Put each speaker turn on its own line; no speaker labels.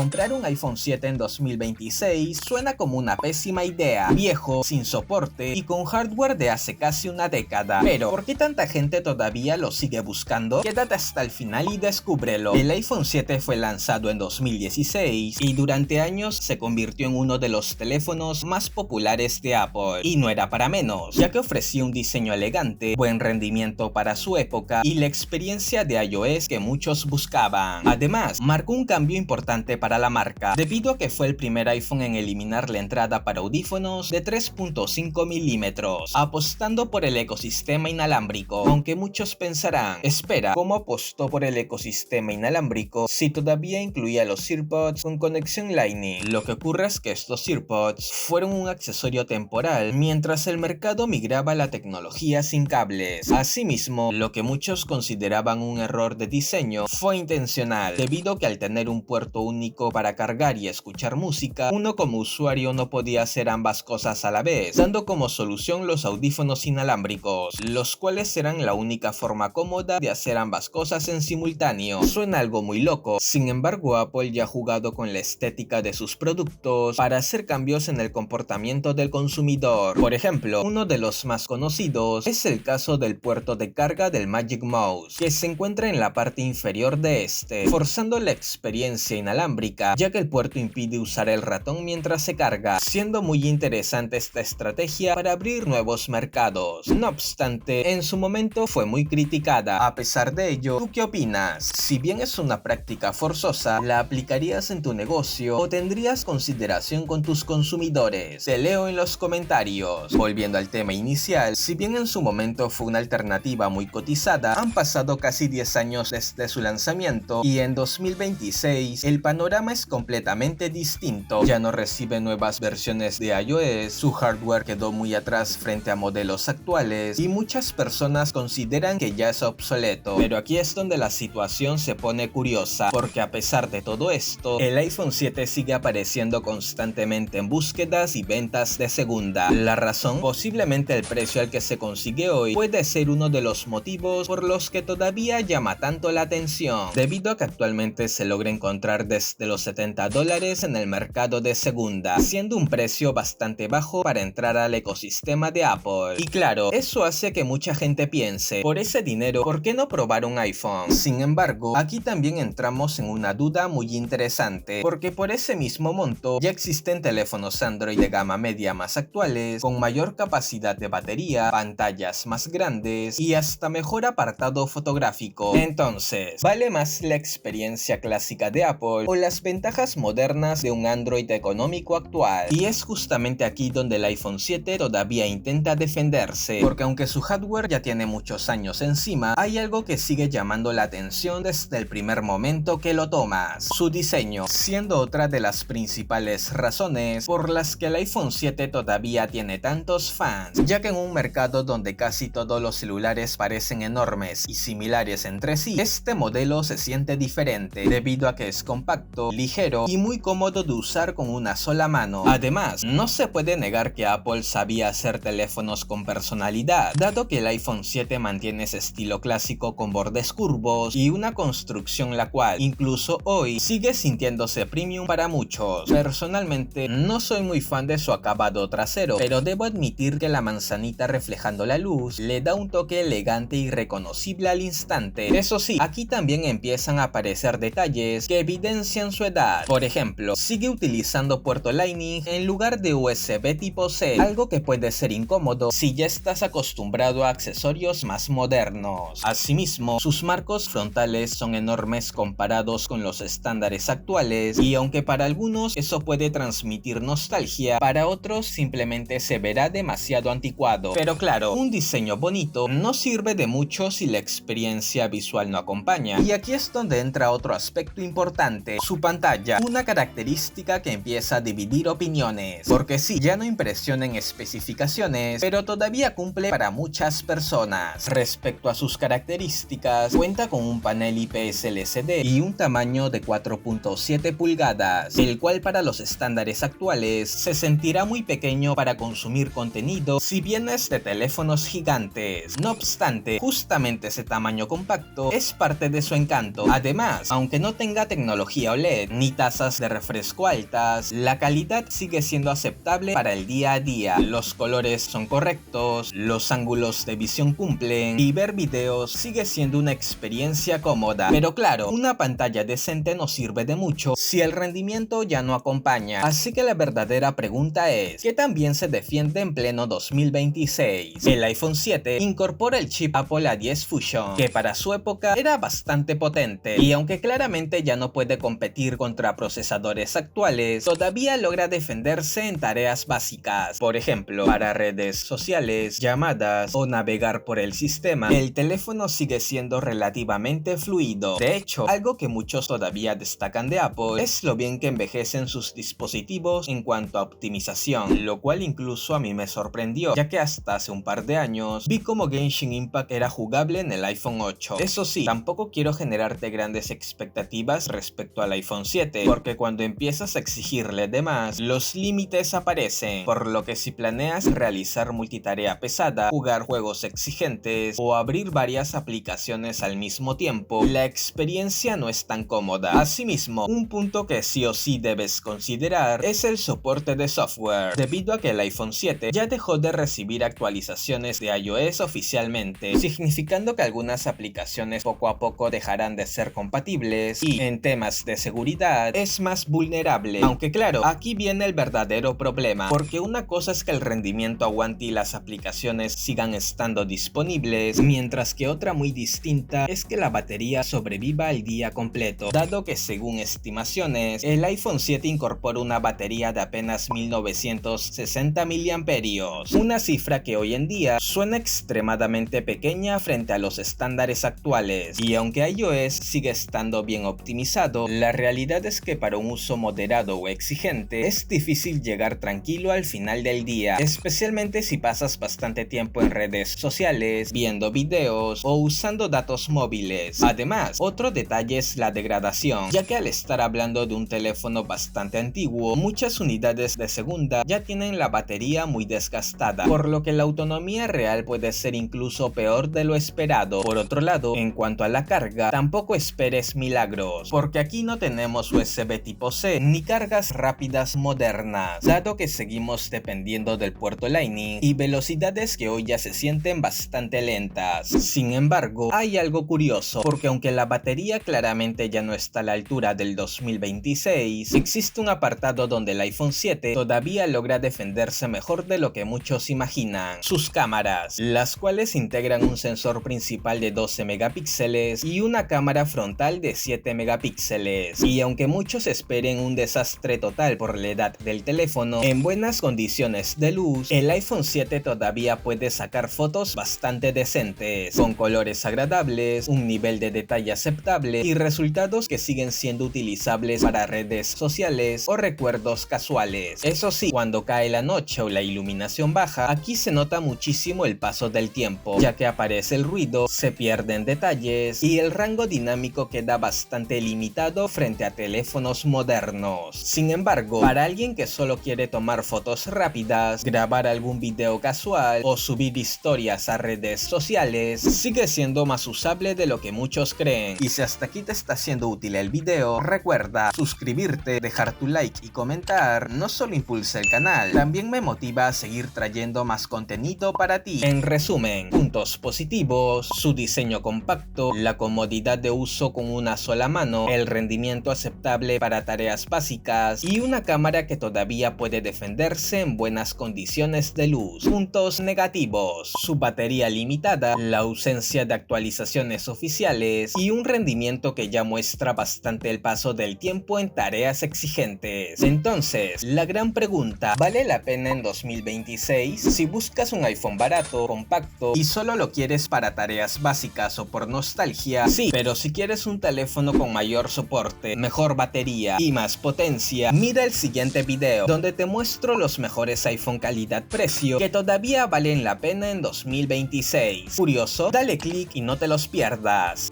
Comprar un iPhone 7 en 2026 suena como una pésima idea, viejo, sin soporte y con hardware de hace casi una década. Pero, ¿por qué tanta gente todavía lo sigue buscando? Quédate hasta el final y descúbrelo. El iPhone 7 fue lanzado en 2016 y durante años se convirtió en uno de los teléfonos más populares de Apple. Y no era para menos, ya que ofrecía un diseño elegante, buen rendimiento para su época y la experiencia de iOS que muchos buscaban. Además, marcó un cambio importante para la marca, debido a que fue el primer iPhone en eliminar la entrada para audífonos de 3.5 milímetros, apostando por el ecosistema inalámbrico. Aunque muchos pensarán, espera, ¿cómo apostó por el ecosistema inalámbrico si todavía incluía los AirPods con conexión Lightning? Lo que ocurre es que estos AirPods fueron un accesorio temporal mientras el mercado migraba a la tecnología sin cables. Asimismo, lo que muchos consideraban un error de diseño fue intencional, debido a que al tener un puerto único para cargar y escuchar música, uno como usuario no podía hacer ambas cosas a la vez, dando como solución los audífonos inalámbricos, los cuales eran la única forma cómoda de hacer ambas cosas en simultáneo. Suena algo muy loco, sin embargo Apple ya ha jugado con la estética de sus productos para hacer cambios en el comportamiento del consumidor. Por ejemplo, uno de los más conocidos es el caso del puerto de carga del Magic Mouse, que se encuentra en la parte inferior de este, forzando la experiencia inalámbrica, ya que el puerto impide usar el ratón mientras se carga, siendo muy interesante esta estrategia para abrir nuevos mercados. No obstante, en su momento fue muy criticada. A pesar de ello, ¿tú qué opinas? Si bien es una práctica forzosa, ¿la aplicarías en tu negocio o tendrías consideración con tus consumidores? Te leo en los comentarios. Volviendo al tema inicial, si bien en su momento fue una alternativa muy cotizada, han pasado casi 10 años desde su lanzamiento y en 2026 el panorama es completamente distinto. Ya no recibe nuevas versiones de iOS, su hardware quedó muy atrás frente a modelos actuales y muchas personas consideran que ya es obsoleto. Pero aquí es donde la situación se pone curiosa, porque a pesar de todo esto, el iPhone 7 sigue apareciendo constantemente en búsquedas y ventas de segunda. La razón, posiblemente el precio al que se consigue hoy, puede ser uno de los motivos por los que todavía llama tanto la atención, debido a que actualmente se logra encontrar desde los $70 en el mercado de segunda, siendo un precio bastante bajo para entrar al ecosistema de Apple. Y claro, eso hace que mucha gente piense, por ese dinero, ¿por qué no probar un iPhone? Sin embargo, aquí también entramos en una duda muy interesante, porque por ese mismo monto ya existen teléfonos Android de gama media más actuales, con mayor capacidad de batería, pantallas más grandes y hasta mejor apartado fotográfico. Entonces, ¿vale más la experiencia clásica de Apple o las ventajas modernas de un Android económico actual? Y es justamente aquí donde el iPhone 7 todavía intenta defenderse, porque aunque su hardware ya tiene muchos años encima, hay algo que sigue llamando la atención desde el primer momento que lo tomas: su diseño, siendo otra de las principales razones por las que el iPhone 7 todavía tiene tantos fans, ya que en un mercado donde casi todos los celulares parecen enormes y similares entre sí, este modelo se siente diferente, debido a que es compacto, ligero y muy cómodo de usar con una sola mano. Además, no se puede negar que Apple sabía hacer teléfonos con personalidad, dado que el iPhone 7 mantiene ese estilo clásico con bordes curvos y una construcción la cual, incluso hoy, sigue sintiéndose premium para muchos. Personalmente, no soy muy fan de su acabado trasero, pero debo admitir que la manzanita reflejando la luz le da un toque elegante y reconocible al instante. Eso sí, aquí también empiezan a aparecer detalles que evidencian su edad. Por ejemplo, sigue utilizando puerto Lightning en lugar de USB tipo C, algo que puede ser incómodo si ya estás acostumbrado a accesorios más modernos. Asimismo, sus marcos frontales son enormes comparados con los estándares actuales, y aunque para algunos eso puede transmitir nostalgia, para otros simplemente se verá demasiado anticuado. Pero claro, un diseño bonito no sirve de mucho si la experiencia visual no acompaña. Y aquí es donde entra otro aspecto importante: su pantalla, una característica que empieza a dividir opiniones, porque sí, ya no impresiona en especificaciones, pero todavía cumple para muchas personas. Respecto a sus características, cuenta con un panel IPS LCD y un tamaño de 4.7 pulgadas, el cual para los estándares actuales se sentirá muy pequeño para consumir contenido si vienes de teléfonos gigantes. No obstante, justamente ese tamaño compacto es parte de su encanto. Además, aunque no tenga tecnología OLED, LED, ni tasas de refresco altas, la calidad sigue siendo aceptable para el día a día, los colores son correctos, los ángulos de visión cumplen y ver videos sigue siendo una experiencia cómoda. Pero claro, una pantalla decente no sirve de mucho si el rendimiento ya no acompaña. Así que la verdadera pregunta es, ¿qué tan bien se defiende en pleno 2026? El iPhone 7 incorpora el chip Apple A10 Fusion, que para su época era bastante potente, y aunque claramente ya no puede competir contra procesadores actuales, todavía logra defenderse en tareas básicas. Por ejemplo, para redes sociales, llamadas o navegar por el sistema, el teléfono sigue siendo relativamente fluido. De hecho, algo que muchos todavía destacan de Apple es lo bien que envejecen sus dispositivos en cuanto a optimización, lo cual incluso a mí me sorprendió, ya que hasta hace un par de años vi como Genshin Impact era jugable en el iPhone 8. Eso sí, tampoco quiero generarte grandes expectativas respecto al iPhone 7, porque cuando empiezas a exigirle de más, los límites aparecen, por lo que si planeas realizar multitarea pesada, jugar juegos exigentes o abrir varias aplicaciones al mismo tiempo, la experiencia no es tan cómoda. Asimismo, un punto que sí o sí debes considerar es el soporte de software, debido a que el iPhone 7 ya dejó de recibir actualizaciones de iOS oficialmente, significando que algunas aplicaciones poco a poco dejarán de ser compatibles y, en temas de seguridad, es más vulnerable. Aunque claro, aquí viene el verdadero problema, porque una cosa es que el rendimiento aguante y las aplicaciones sigan estando disponibles, mientras que otra muy distinta es que la batería sobreviva el día completo, dado que según estimaciones, el iPhone 7 incorpora una batería de apenas 1960 mAh, una cifra que hoy en día suena extremadamente pequeña frente a los estándares actuales, y aunque iOS sigue estando bien optimizado, la realidad es que para un uso moderado o exigente es difícil llegar tranquilo al final del día, especialmente si pasas bastante tiempo en redes sociales, viendo videos o usando datos móviles. Además, otro detalle es la degradación, ya que al estar hablando de un teléfono bastante antiguo, muchas unidades de segunda ya tienen la batería muy desgastada, por lo que la autonomía real puede ser incluso peor de lo esperado. Por otro lado, en cuanto a la carga, tampoco esperes milagros, porque aquí no tenemos USB tipo C ni cargas rápidas modernas, dado que seguimos dependiendo del puerto Lightning y velocidades que hoy ya se sienten bastante lentas. Sin embargo, hay algo curioso, porque aunque la batería claramente ya no está a la altura del 2026, existe un apartado donde el iPhone 7 todavía logra defenderse mejor de lo que muchos imaginan: sus cámaras, las cuales integran un sensor principal de 12 megapíxeles y una cámara frontal de 7 megapíxeles. Y aunque muchos esperen un desastre total por la edad del teléfono, en buenas condiciones de luz, el iPhone 7 todavía puede sacar fotos bastante decentes, con colores agradables, un nivel de detalle aceptable y resultados que siguen siendo utilizables para redes sociales o recuerdos casuales. Eso sí, cuando cae la noche o la iluminación baja, aquí se nota muchísimo el paso del tiempo, ya que aparece el ruido, se pierden detalles y el rango dinámico queda bastante limitado frente a teléfonos modernos. Sin embargo, para alguien que solo quiere tomar fotos rápidas, grabar algún video casual o subir historias a redes sociales, sigue siendo más usable de lo que muchos creen. Y si hasta aquí te está siendo útil el video, recuerda suscribirte, dejar tu like y comentar. No solo impulsa el canal, también me motiva a seguir trayendo más contenido para ti. En resumen, puntos positivos: su diseño compacto, la comodidad de uso con una sola mano, el rendimiento aceptable para tareas básicas y una cámara que todavía puede defenderse en buenas condiciones de luz. Puntos negativos: su batería limitada, la ausencia de actualizaciones oficiales y un rendimiento que ya muestra bastante el paso del tiempo en tareas exigentes. Entonces, la gran pregunta: ¿vale la pena en 2026? Si buscas un iPhone barato, compacto y solo lo quieres para tareas básicas o por nostalgia, sí, pero si quieres un teléfono con mayor soporte, mejor batería y más potencia, mira el siguiente video, donde te muestro los mejores iPhone calidad-precio que todavía valen la pena en 2026. ¿Curioso? Dale click y no te los pierdas.